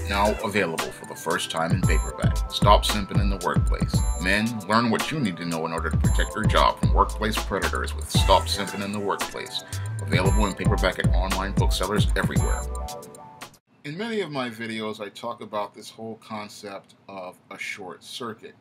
Now available for the first time in paperback. Stop simping in the workplace. Men, learn what you need to know in order to protect your job from workplace predators with Stop Simping in the Workplace. Available in paperback at online booksellers everywhere. In many of my videos, I talk about this whole concept of a short circuit.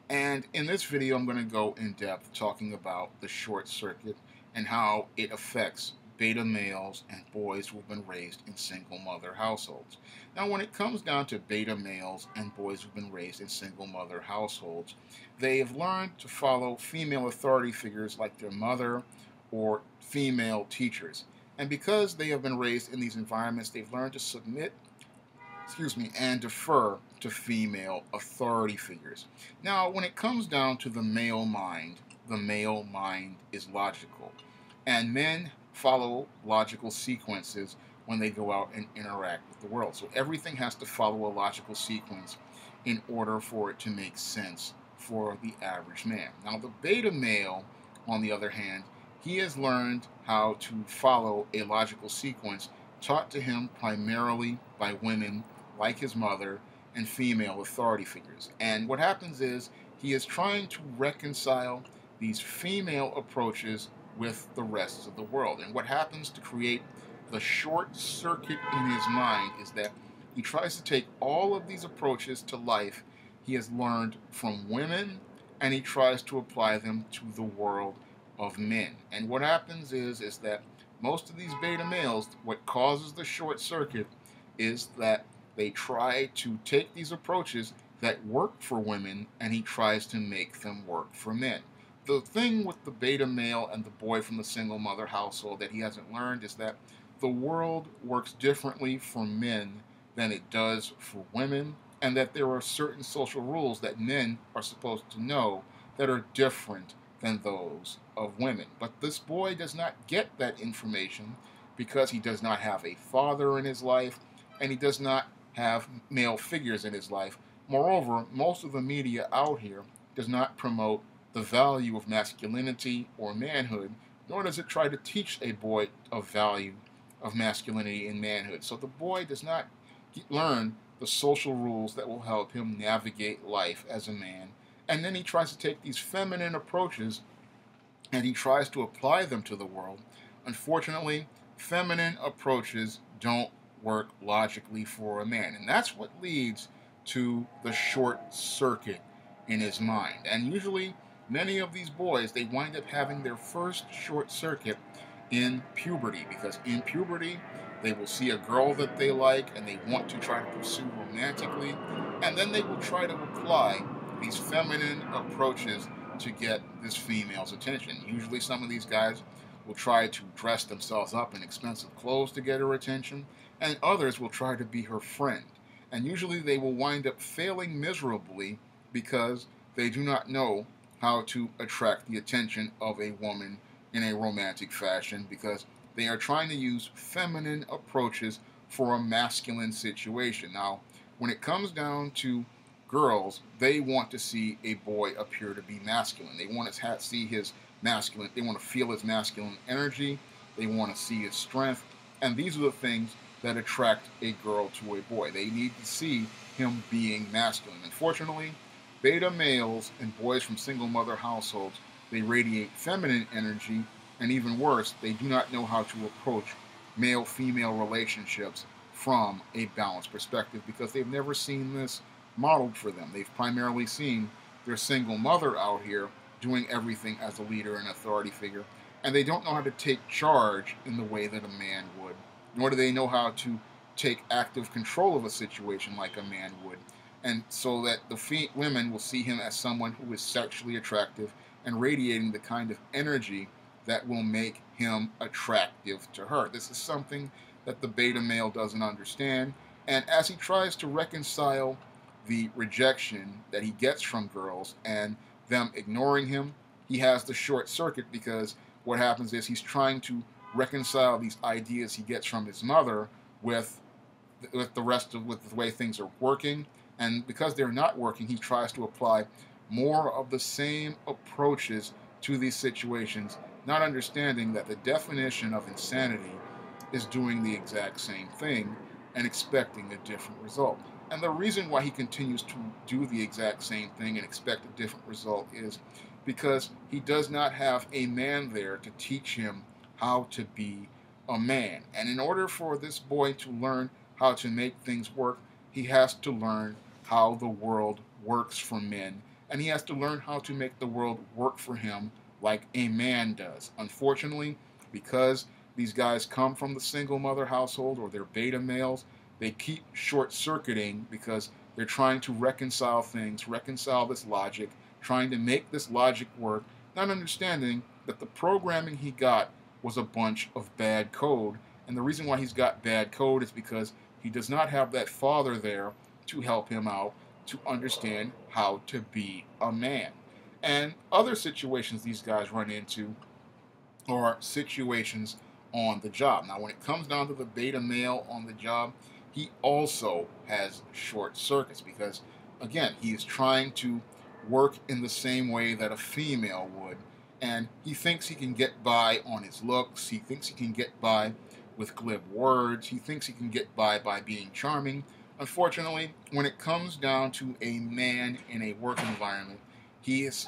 And in this video, I'm going to go in depth talking about the short circuit and how it affects beta males and boys who've been raised in single mother households. Now, when it comes down to beta males and boys who've been raised in single mother households, they have learned to follow female authority figures like their mother or female teachers. And because they have been raised in these environments, they've learned to submit, and defer to female authority figures. Now, when it comes down to the male mind is logical. And men follow logical sequences when they go out and interact with the world. So everything has to follow a logical sequence in order for it to make sense for the average man. Now, the beta male, on the other hand, he has learned how to follow a logical sequence taught to him primarily by women like his mother and female authority figures. And what happens is he is trying to reconcile these female approaches with the rest of the world. And what happens to create the short circuit in his mind is that he tries to take all of these approaches to life he has learned from women, and he tries to apply them to the world of men. And what happens is that most of these beta males, what causes the short circuit is that they try to take these approaches that work for women, and he tries to make them work for men. The thing with the beta male and the boy from the single mother household that he hasn't learned is that the world works differently for men than it does for women, and that there are certain social rules that men are supposed to know that are different than those of women. But this boy does not get that information because he does not have a father in his life, and he does not have male figures in his life. Moreover, most of the media out here does not promote the value of masculinity or manhood, nor does it try to teach a boy a value of masculinity and manhood. So the boy does not learn the social rules that will help him navigate life as a man. And then he tries to take these feminine approaches and he tries to apply them to the world. Unfortunately, feminine approaches don't work logically for a man. And that's what leads to the short circuit in his mind. And usually, many of these boys, they wind up having their first short circuit in puberty, because in puberty, they will see a girl that they like and they want to try to pursue romantically, and then they will try to apply these feminine approaches to get this female's attention. Usually some of these guys will try to dress themselves up in expensive clothes to get her attention, and others will try to be her friend. And usually they will wind up failing miserably because they do not know how to attract the attention of a woman in a romantic fashion, because they are trying to use feminine approaches for a masculine situation. Now, when it comes down to girls, they want to see a boy appear to be masculine. They want to see his masculine, they want to feel his masculine energy, they want to see his strength, and these are the things that attract a girl to a boy. They need to see him being masculine. Unfortunately, beta males and boys from single mother households, they radiate feminine energy, and even worse, they do not know how to approach male-female relationships from a balanced perspective because they've never seen this modeled for them. They've primarily seen their single mother out here doing everything as a leader and authority figure, and they don't know how to take charge in the way that a man would, nor do they know how to take active control of a situation like a man would. And so that the women will see him as someone who is sexually attractive and radiating the kind of energy that will make him attractive to her. This is something that the beta male doesn't understand. And as he tries to reconcile the rejection that he gets from girls and them ignoring him, he has the short circuit, because what happens is he's trying to reconcile these ideas he gets from his mother with the way things are working. And because they're not working, he tries to apply more of the same approaches to these situations, not understanding that the definition of insanity is doing the exact same thing and expecting a different result. And the reason why he continues to do the exact same thing and expect a different result is because he does not have a man there to teach him how to be a man. And in order for this boy to learn how to make things work, he has to learn how the world works for men. And he has to learn how to make the world work for him like a man does. Unfortunately, because these guys come from the single mother household or they're beta males, they keep short circuiting because they're trying to reconcile things, reconcile this logic, trying to make this logic work, not understanding that the programming he got was a bunch of bad code. And the reason why he's got bad code is because he does not have that father there to help him out to understand how to be a man. And other situations these guys run into are situations on the job. Now, when it comes down to the beta male on the job, he also has short circuits because, again, he is trying to work in the same way that a female would. And he thinks he can get by on his looks. He thinks he can get by with glib words. He thinks he can get by being charming. Unfortunately, when it comes down to a man in a work environment, he is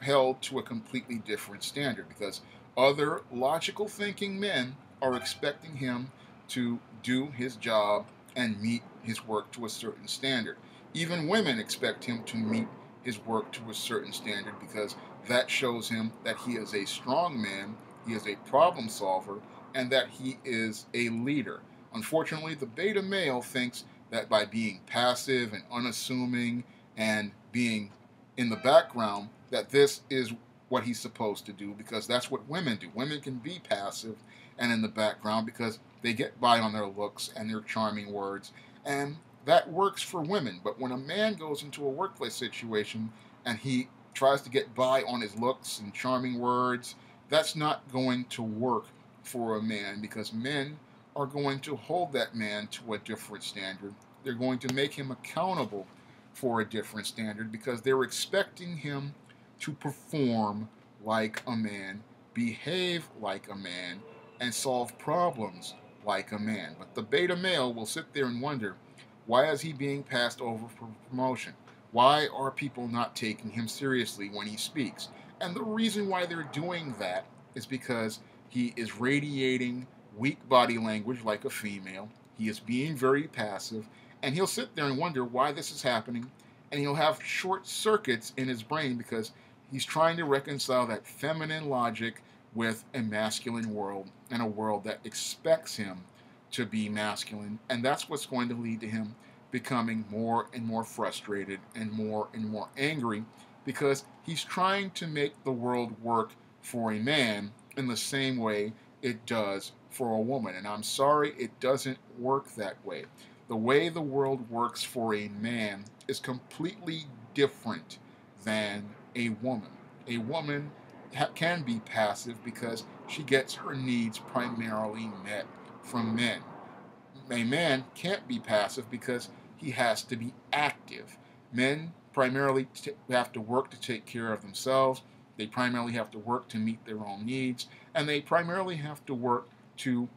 held to a completely different standard because other logical thinking men are expecting him to do his job and meet his work to a certain standard. Even women expect him to meet his work to a certain standard because that shows him that he is a strong man, he is a problem solver, and that he is a leader. Unfortunately, the beta male thinks that by being passive and unassuming and being in the background, that this is what he's supposed to do because that's what women do. Women can be passive and in the background because they get by on their looks and their charming words, and that works for women. But when a man goes into a workplace situation and he tries to get by on his looks and charming words, that's not going to work for a man because men are going to hold that man to a different standard. They're going to make him accountable for a different standard because they're expecting him to perform like a man, behave like a man, and solve problems like a man. But the beta male will sit there and wonder, why is he being passed over for promotion? Why are people not taking him seriously when he speaks? And the reason why they're doing that is because he is radiating weak body language like a female. He is being very passive, and he'll sit there and wonder why this is happening, and he'll have short circuits in his brain because he's trying to reconcile that feminine logic with a masculine world and a world that expects him to be masculine. And that's what's going to lead to him becoming more and more frustrated and more angry because he's trying to make the world work for a man in the same way it does for a woman. And I'm sorry, it doesn't work that way. The way the world works for a man is completely different than a woman. A woman can be passive because she gets her needs primarily met from men. A man can't be passive because he has to be active. Men primarily have to work to take care of themselves. They primarily have to work to meet their own needs, and they primarily have to work to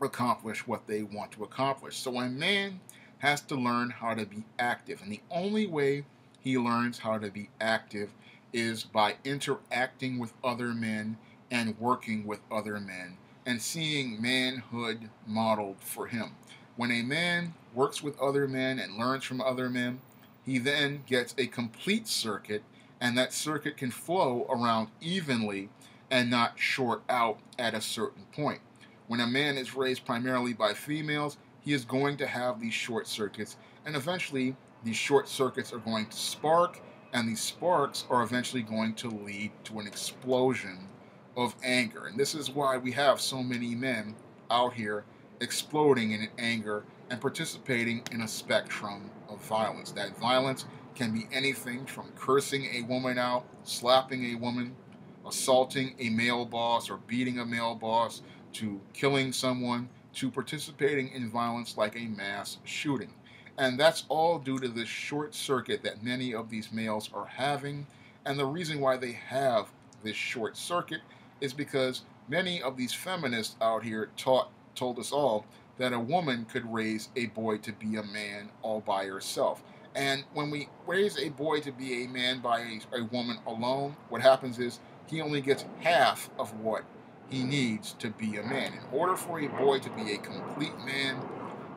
accomplish what they want to accomplish. So a man has to learn how to be active, and the only way he learns how to be active is by interacting with other men and working with other men and seeing manhood modeled for him. When a man works with other men and learns from other men, he then gets a complete circuit, and that circuit can flow around evenly and not short out at a certain point. When a man is raised primarily by females, he is going to have these short circuits, and eventually these short circuits are going to spark, and these sparks are eventually going to lead to an explosion of anger. And this is why we have so many men out here exploding in anger and participating in a spectrum of violence. That violence can be anything from cursing a woman out, slapping a woman, assaulting a male boss, or beating a male boss, to killing someone, to participating in violence like a mass shooting. And that's all due to this short circuit that many of these males are having. And the reason why they have this short circuit is because many of these feminists out here told us all that a woman could raise a boy to be a man all by herself. And when we raise a boy to be a man by a woman alone, what happens is he only gets half of what he needs to be a man. In order for a boy to be a complete man,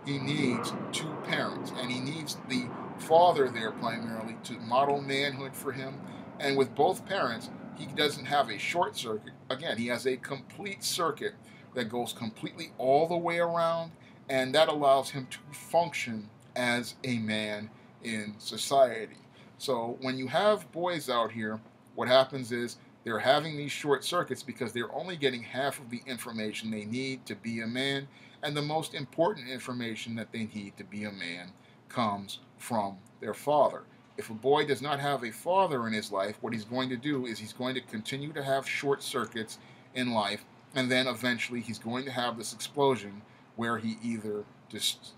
he needs two parents, and he needs the father there primarily to model manhood for him. And with both parents, he doesn't have a short circuit. Again, he has a complete circuit that goes completely all the way around, and that allows him to function as a man in society. So when you have boys out here, what happens is they're having these short circuits because they're only getting half of the information they need to be a man, and the most important information that they need to be a man comes from their father. If a boy does not have a father in his life, what he's going to do is he's going to continue to have short circuits in life, and then eventually he's going to have this explosion where he either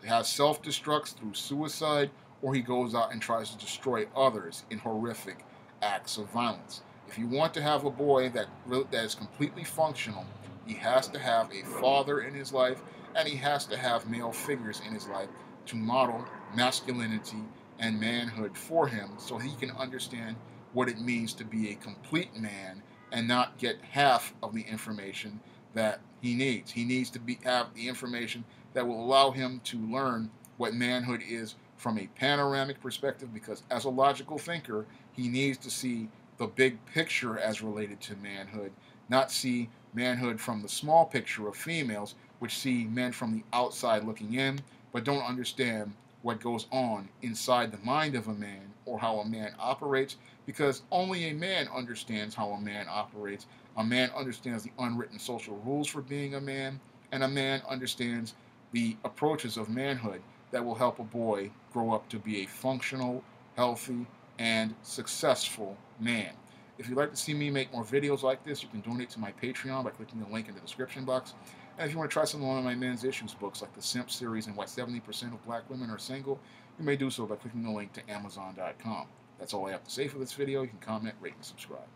has self-destructs through suicide, or he goes out and tries to destroy others in horrific acts of violence. If you want to have a boy that is completely functional, he has to have a father in his life, and he has to have male figures in his life to model masculinity and manhood for him, so he can understand what it means to be a complete man and not get half of the information that he needs. He needs to have the information that will allow him to learn what manhood is from a panoramic perspective, because as a logical thinker, he needs to see the big picture as related to manhood, not see manhood from the small picture of females, which see men from the outside looking in, but don't understand what goes on inside the mind of a man or how a man operates, because only a man understands how a man operates. A man understands the unwritten social rules for being a man, and a man understands the approaches of manhood that will help a boy grow up to be a functional, healthy, and successful man. If you'd like to see me make more videos like this, you can donate to my Patreon by clicking the link in the description box. And if you want to try some of one of my men's issues books, like the Simp series and why 70% of black women are single, you may do so by clicking the link to Amazon.com. That's all I have to say for this video. You can comment, rate, and subscribe.